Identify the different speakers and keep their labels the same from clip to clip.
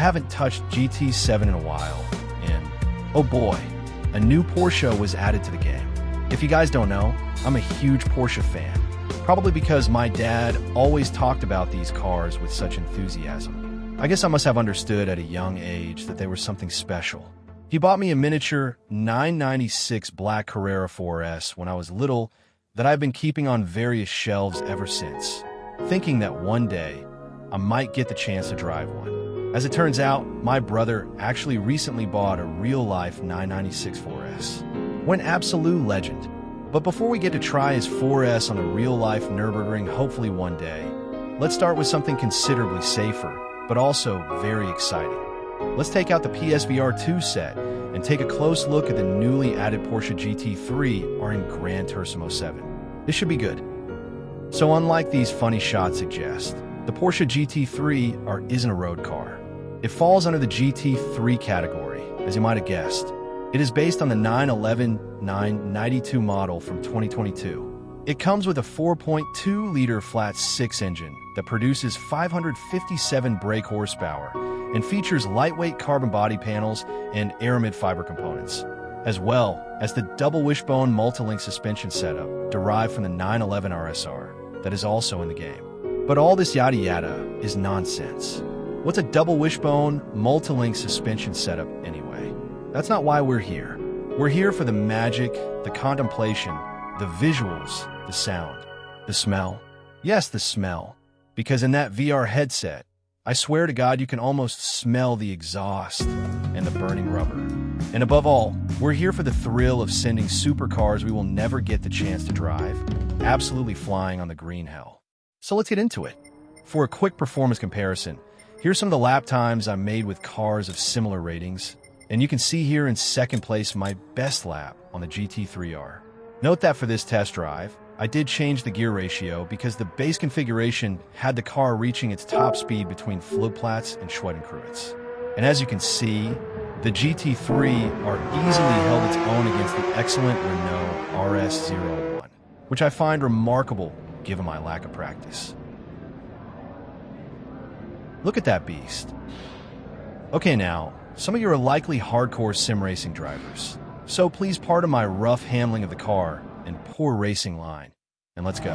Speaker 1: haven't touched GT7 in a while, and oh boy, a new Porsche was added to the game. If you guys don't know, I'm a huge Porsche fan, probably because my dad always talked about these cars with such enthusiasm. I guess I must have understood at a young age that they were something special. He bought me a miniature 996 black Carrera 4S when I was little that I've been keeping on various shelves ever since, thinking that one day I might get the chance to drive one. As it turns out, my brother actually recently bought a real-life 996 4S. What an absolute legend. But before we get to try his 4S on a real-life Nürburgring hopefully one day, let's start with something considerably safer, but also very exciting. Let's take out the PSVR 2 set and take a close look at the newly added Porsche GT3R in Gran Turismo 7. This should be good. So unlike these funny shots suggest, the Porsche GT3R isn't a road car. It falls under the GT3 category, as you might have guessed. It is based on the 911-992 model from 2022. It comes with a 4.2-liter flat-six engine that produces 557 brake horsepower and features lightweight carbon body panels and aramid fiber components, as well as the double wishbone multi-link suspension setup derived from the 911 RSR that is also in the game. But all this yada yada is nonsense. What's a double wishbone multi-link suspension setup anyway? That's not why we're here. We're here for the magic, the contemplation, the visuals, the sound, the smell. Yes, the smell. Because in that VR headset, I swear to God you can almost smell the exhaust and the burning rubber. And above all, we're here for the thrill of sending supercars we will never get the chance to drive, absolutely flying on the green hell. So let's get into it. For a quick performance comparison, here's some of the lap times I made with cars of similar ratings, and you can see here in second place my best lap on the GT3R. Note that for this test drive, I did change the gear ratio because the base configuration had the car reaching its top speed between Flugplatz and Schwedenkreuz. And as you can see, the GT3R easily held its own against the excellent Renault RS01, which I find remarkable given my lack of practice. Look at that beast. Okay now, some of you are likely hardcore sim racing drivers, so please pardon my rough handling of the car and poor racing line, and let's go.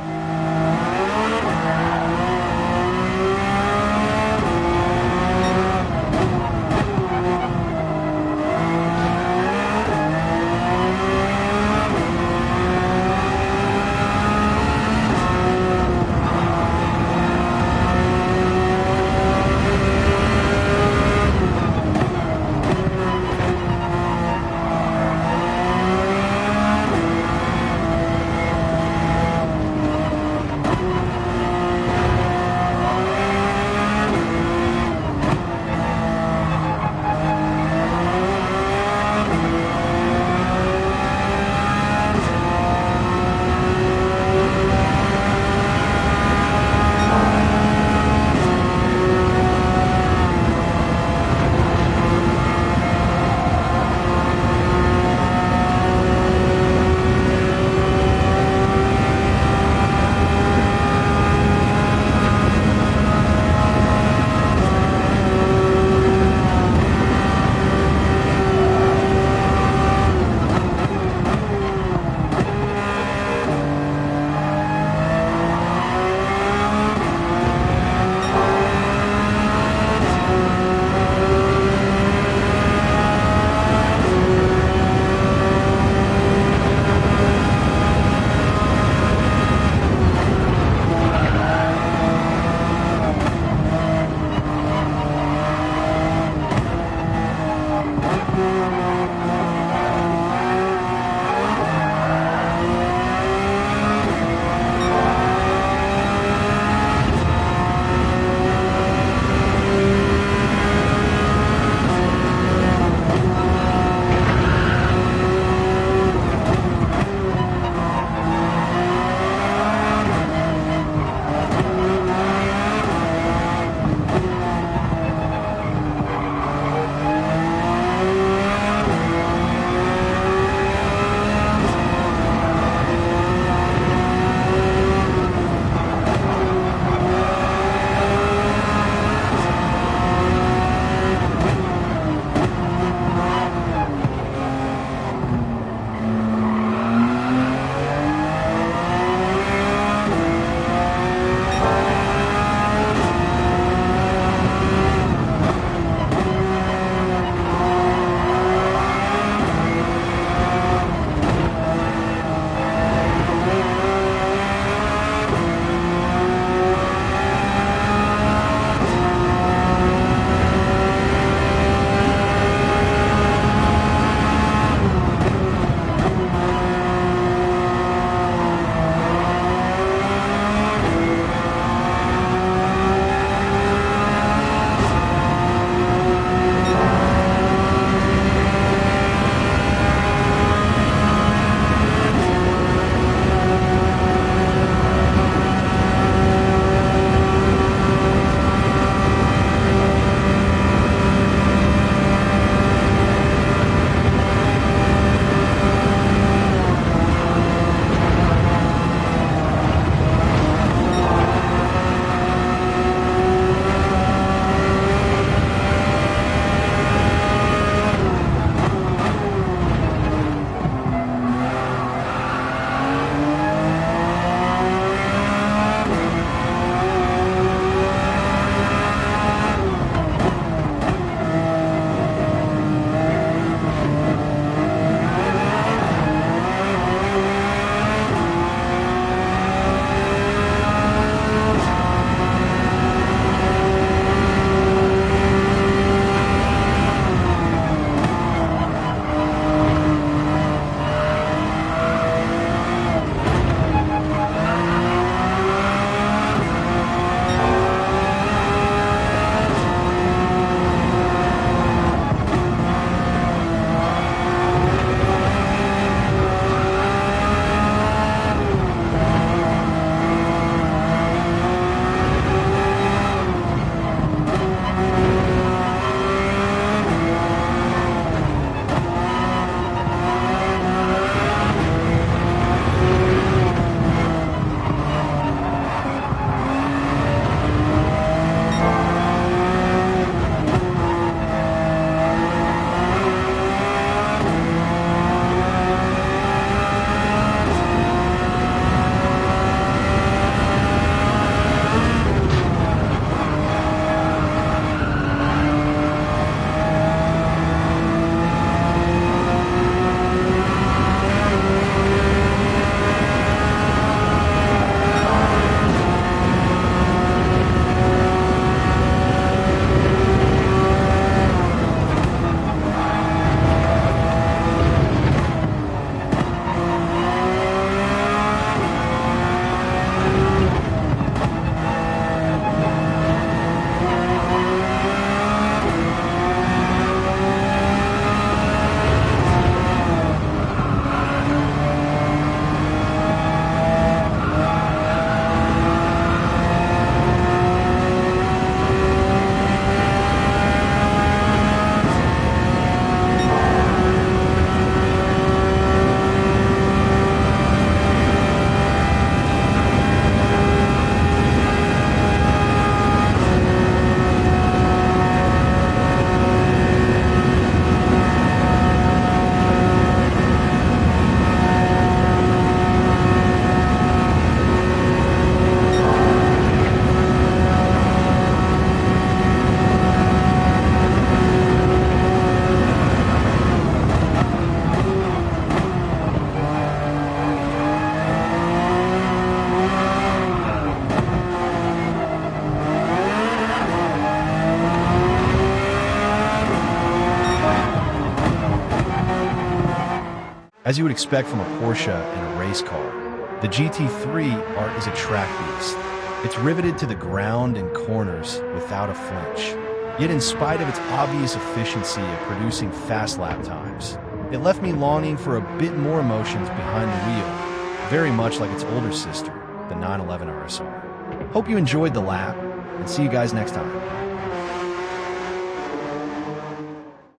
Speaker 1: As you would expect from a Porsche and a race car, the GT3R is a track beast. It's riveted to the ground and corners without a flinch. Yet in spite of its obvious efficiency at producing fast lap times, it left me longing for a bit more emotions behind the wheel, very much like its older sister, the 911 RSR. Hope you enjoyed the lap, and see you guys next time.